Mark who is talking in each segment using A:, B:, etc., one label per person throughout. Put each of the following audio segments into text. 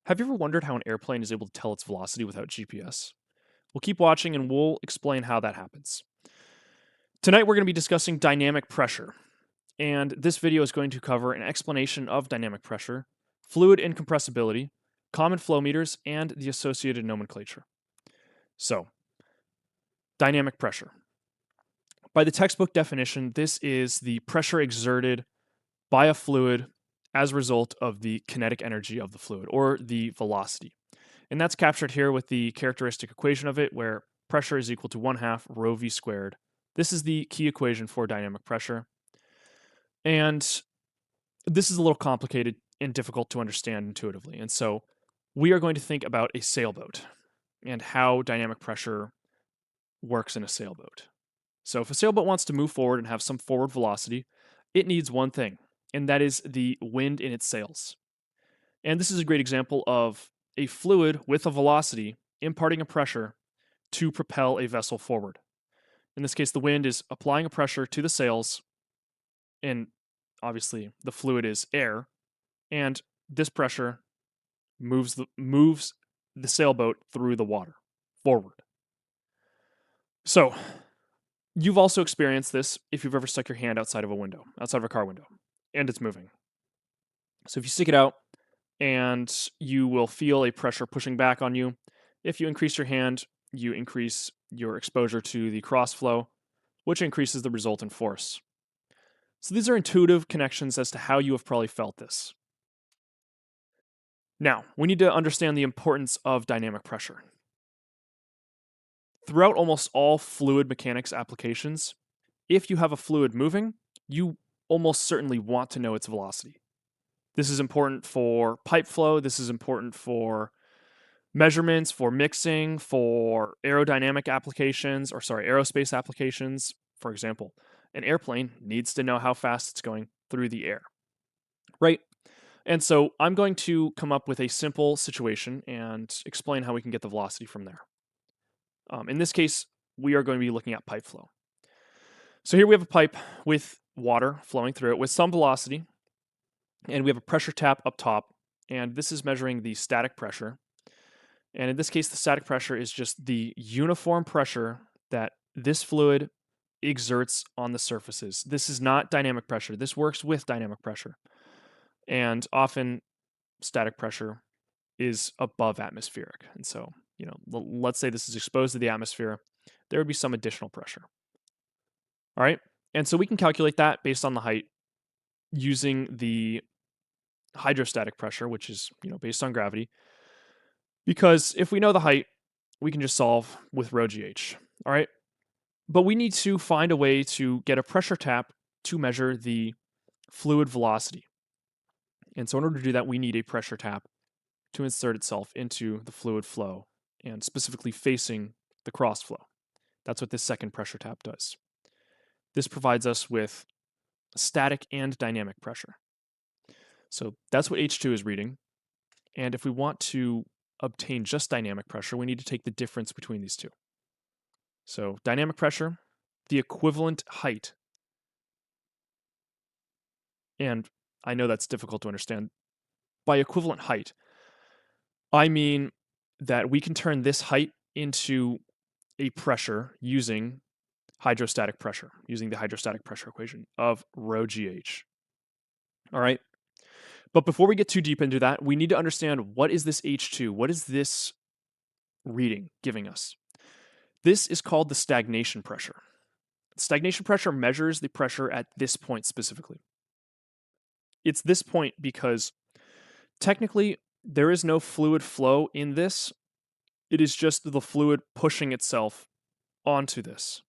A: Have you ever wondered how an airplane is able to tell its velocity without GPS? We'll keep watching and we'll explain how that happens. Tonight, we're going to be discussing dynamic pressure. And this video is going to cover an explanation of dynamic pressure, fluid incompressibility, common flow meters, and the associated nomenclature. So, dynamic pressure. By the textbook definition, this is the pressure exerted by a fluid as a result of the kinetic energy of the fluid, or the velocity. And that's captured here with the characteristic equation of it, where pressure is equal to 1/2 rho v squared. This is the key equation for dynamic pressure. And this is a little complicated and difficult to understand intuitively. And so we are going to think about a sailboat and how dynamic pressure works in a sailboat. So if a sailboat wants to move forward and have some forward velocity, it needs one thing, and that is the wind in its sails. And this is a great example of a fluid with a velocity imparting a pressure to propel a vessel forward. In this case, the wind is applying a pressure to the sails, and obviously the fluid is air, and this pressure moves the sailboat through the water forward. So, you've also experienced this if you've ever stuck your hand outside of a car window, and it's moving. So if you stick it out, and you will feel a pressure pushing back on you. If you increase your hand, you increase your exposure to the cross flow, which increases the resultant force. So these are intuitive connections as to how you have probably felt this. Now, we need to understand the importance of dynamic pressure. Throughout almost all fluid mechanics applications, if you have a fluid moving, you almost certainly want to know its velocity. This is important for pipe flow. This is important for measurements, for mixing, for aerodynamic applications, aerospace applications. For example, an airplane needs to know how fast it's going through the air, right? And so I'm going to come up with a simple situation and explain how we can get the velocity from there. In this case, we are going to be looking at pipe flow. So here we have a pipe with water flowing through it with some velocity, and we have a pressure tap up top, and this is measuring the static pressure. And in this case, the static pressure is just the uniform pressure that this fluid exerts on the surfaces. This is not dynamic pressure. This works with dynamic pressure. And often static pressure is above atmospheric. And so, let's say this is exposed to the atmosphere, there would be some additional pressure. All right. And so we can calculate that based on the height using the hydrostatic pressure, which is, based on gravity. Because if we know the height, we can just solve with rho gh. All right. But we need to find a way to get a pressure tap to measure the fluid velocity. And so in order to do that, we need a pressure tap to insert itself into the fluid flow and specifically facing the cross flow. That's what this second pressure tap does. This provides us with static and dynamic pressure. So that's what H2 is reading. And if we want to obtain just dynamic pressure, we need to take the difference between these two. So dynamic pressure, the equivalent height. And I know that's difficult to understand. By equivalent height, I mean that we can turn this height into a pressure using hydrostatic pressure, using the hydrostatic pressure equation of rho gh. All right. But before we get too deep into that, we need to understand, what is this H2? What is this reading giving us? This is called the stagnation pressure. Stagnation pressure measures the pressure at this point specifically. It's this point because technically there is no fluid flow in this. It is just the fluid pushing itself onto this.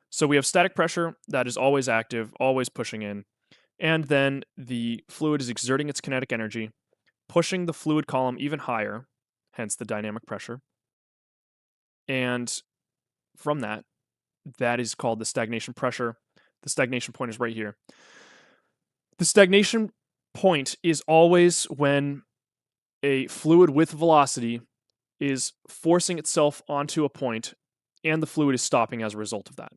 A: So we have static pressure that is always active, always pushing in, and then the fluid is exerting its kinetic energy, pushing the fluid column even higher, hence the dynamic pressure. And from that is called the stagnation pressure. The stagnation point is right here. The stagnation point is always when a fluid with velocity is forcing itself onto a point and the fluid is stopping as a result of that.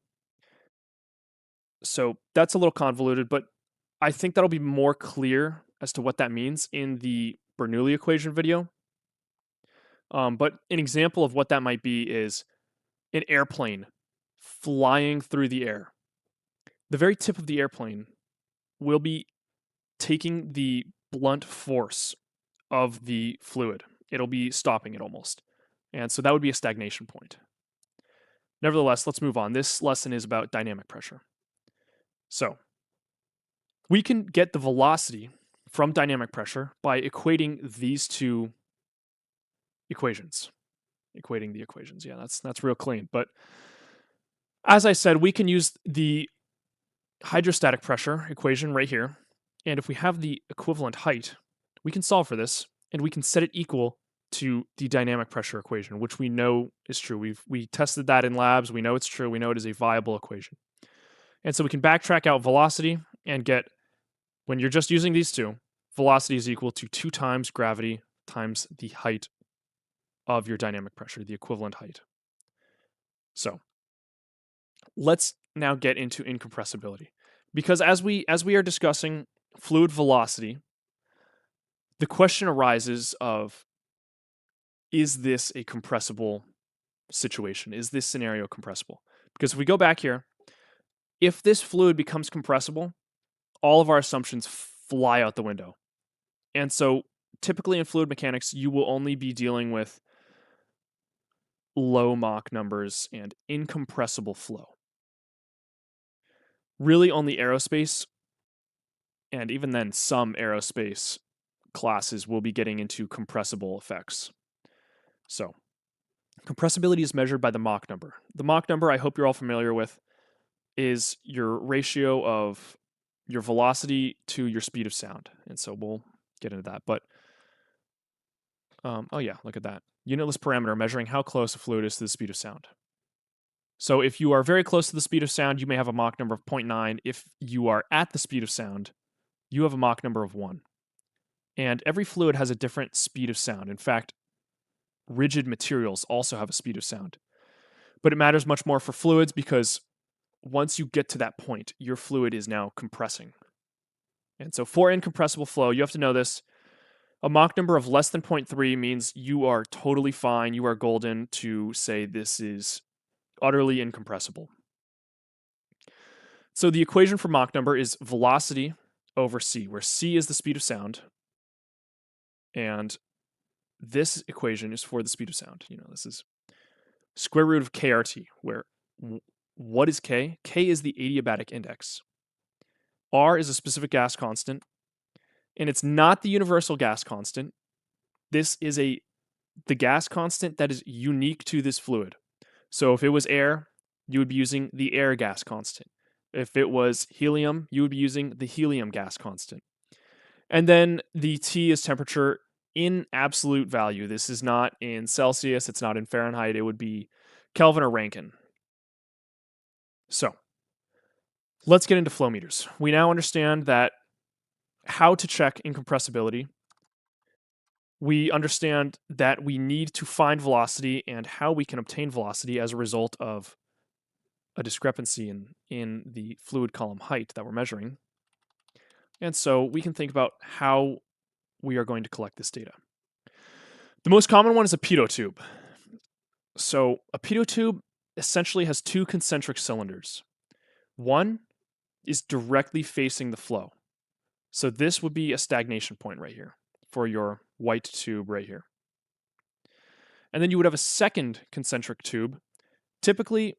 A: So that's a little convoluted, but I think that'll be more clear as to what that means in the Bernoulli equation video. But an example of what that might be is an airplane flying through the air. The very tip of the airplane will be taking the blunt force of the fluid. It'll be stopping it almost. And so that would be a stagnation point. Nevertheless, let's move on. This lesson is about dynamic pressure. So we can get the velocity from dynamic pressure by equating these two equations. Equating the equations. Yeah, that's real clean. But as I said, we can use the hydrostatic pressure equation right here. And if we have the equivalent height, we can solve for this and we can set it equal to the dynamic pressure equation, which we know is true. We tested that in labs. We know it's true. We know it is a viable equation. And so we can backtrack out velocity and get, when you're just using these two, velocity is equal to 2 times gravity times the height of your dynamic pressure, the equivalent height. So let's now get into incompressibility. Because as we are discussing fluid velocity, the question arises of, is this a compressible situation? Is this scenario compressible? Because if we go back here, if this fluid becomes compressible, all of our assumptions fly out the window. And so typically in fluid mechanics, you will only be dealing with low Mach numbers and incompressible flow. Really only aerospace, and even then some aerospace classes will be getting into compressible effects. So compressibility is measured by the Mach number. The Mach number, I hope you're all familiar with, is your ratio of your velocity to your speed of sound. And so we'll get into that. But, oh yeah, look at that. Unitless parameter measuring how close a fluid is to the speed of sound. So if you are very close to the speed of sound, you may have a Mach number of 0.9. If you are at the speed of sound, you have a Mach number of 1. And every fluid has a different speed of sound. In fact, rigid materials also have a speed of sound. But it matters much more for fluids because once you get to that point, your fluid is now compressing. And so for incompressible flow, you have to know this. A Mach number of less than 0.3 means you are totally fine. You are golden to say this is utterly incompressible. So the equation for Mach number is velocity over c, where c is the speed of sound. And this equation is for the speed of sound. This is square root of kRt, where what is k? K is the adiabatic index. R is a specific gas constant, and it's not the universal gas constant. This is the gas constant that is unique to this fluid. So if it was air, you would be using the air gas constant. If it was helium, you would be using the helium gas constant. And then the T is temperature in absolute value. This is not in Celsius, it's not in Fahrenheit, it would be Kelvin or Rankine. So let's get into flow meters. We now understand that how to check incompressibility. We understand that we need to find velocity and how we can obtain velocity as a result of a discrepancy in the fluid column height that we're measuring. And so we can think about how we are going to collect this data. The most common one is a pitot tube. So a pitot tube essentially has 2 concentric cylinders. One is directly facing the flow. So this would be a stagnation point right here for your white tube right here. And then you would have a second concentric tube, typically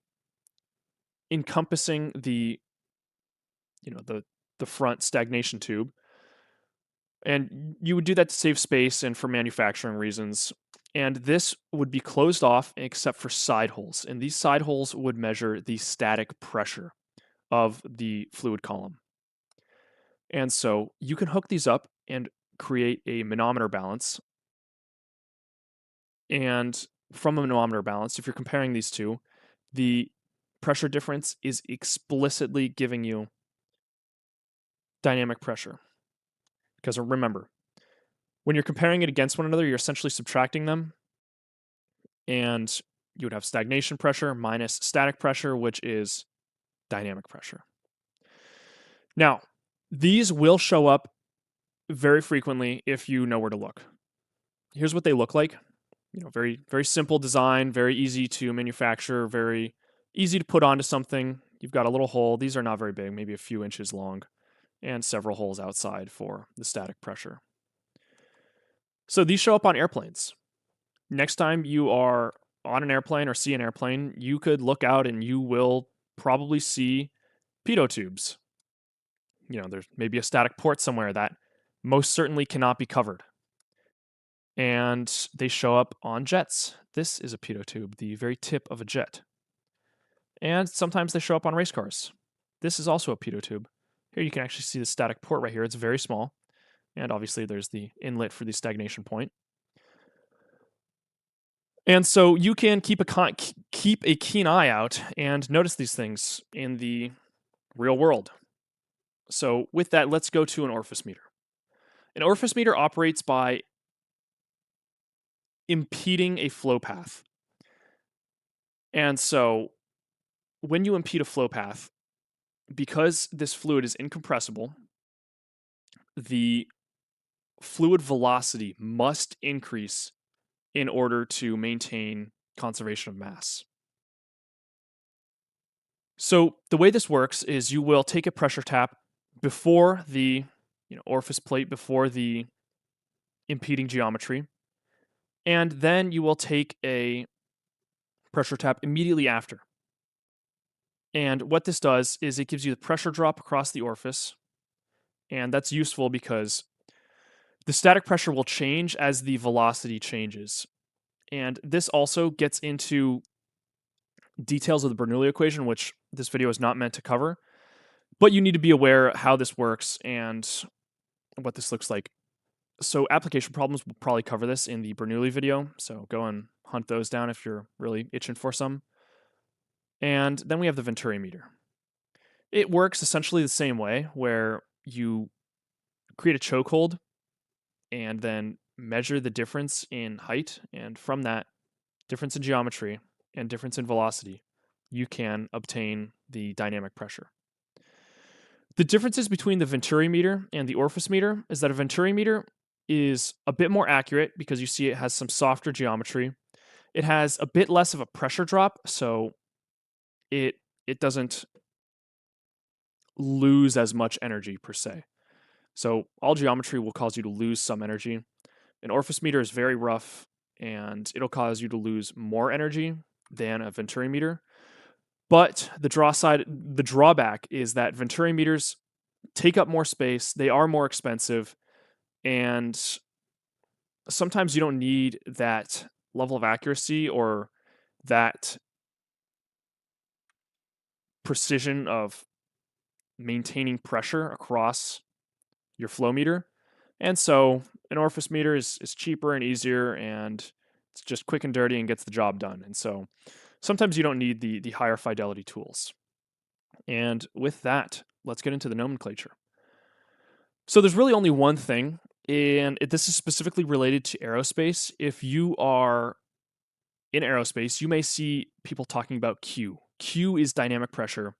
A: encompassing the front stagnation tube. And you would do that to save space and for manufacturing reasons. And this would be closed off except for side holes. And these side holes would measure the static pressure of the fluid column. And so you can hook these up and create a manometer balance. And from a manometer balance, if you're comparing these two, the pressure difference is explicitly giving you dynamic pressure. Because remember, when you're comparing it against one another, you're essentially subtracting them. And you would have stagnation pressure minus static pressure, which is dynamic pressure. Now, these will show up very frequently if you know where to look. Here's what they look like. Very, very simple design, very easy to manufacture, very easy to put onto something. You've got a little hole. These are not very big, maybe a few inches long, and several holes outside for the static pressure. So these show up on airplanes. Next time you are on an airplane or see an airplane, you could look out and you will probably see pitot tubes. There's maybe a static port somewhere that most certainly cannot be covered. And they show up on jets. This is a pitot tube, the very tip of a jet. And sometimes they show up on race cars. This is also a pitot tube. Here you can actually see the static port right here. It's very small. And obviously there's the inlet for the stagnation point. And so you can keep a keen eye out and notice these things in the real world. So with that, let's go to an orifice meter. An orifice meter operates by impeding a flow path. And so when you impede a flow path, because this fluid is incompressible, the fluid velocity must increase in order to maintain conservation of mass. So the way this works is you will take a pressure tap before the orifice plate, before the impeding geometry, and then you will take a pressure tap immediately after. And what this does is it gives you the pressure drop across the orifice, and that's useful because the static pressure will change as the velocity changes. And this also gets into details of the Bernoulli equation, which this video is not meant to cover, but you need to be aware how this works and what this looks like. So application problems will probably cover this in the Bernoulli video, so go and hunt those down if you're really itching for some. And then we have the Venturi meter. It works essentially the same way, where you create a chokehold and then measure the difference in height, and from that difference in geometry and difference in velocity, you can obtain the dynamic pressure. The differences between the Venturi meter and the orifice meter is that a Venturi meter is a bit more accurate because you see it has some softer geometry. It has a bit less of a pressure drop, so it doesn't lose as much energy per se. So all geometry will cause you to lose some energy. An orifice meter is very rough, and it'll cause you to lose more energy than a Venturi meter. But the drawback is that Venturi meters take up more space, they are more expensive, and sometimes you don't need that level of accuracy or that precision of maintaining pressure across your flow meter. And so an orifice meter is cheaper and easier, and it's just quick and dirty and gets the job done. And so sometimes you don't need the higher fidelity tools. And with that, let's get into the nomenclature. So there's really only one thing, and this is specifically related to aerospace. If you are in aerospace, you may see people talking about Q. Q is dynamic pressure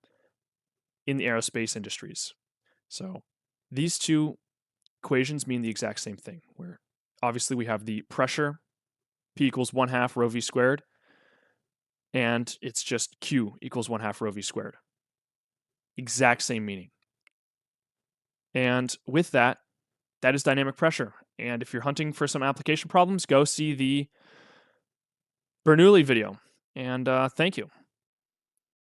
A: in the aerospace industries. So these two equations mean the exact same thing, where obviously we have the pressure, P equals 1/2 rho v squared, and it's just Q equals 1/2 rho v squared. Exact same meaning. And with that, that is dynamic pressure. And if you're hunting for some application problems, go see the Bernoulli video. And thank you.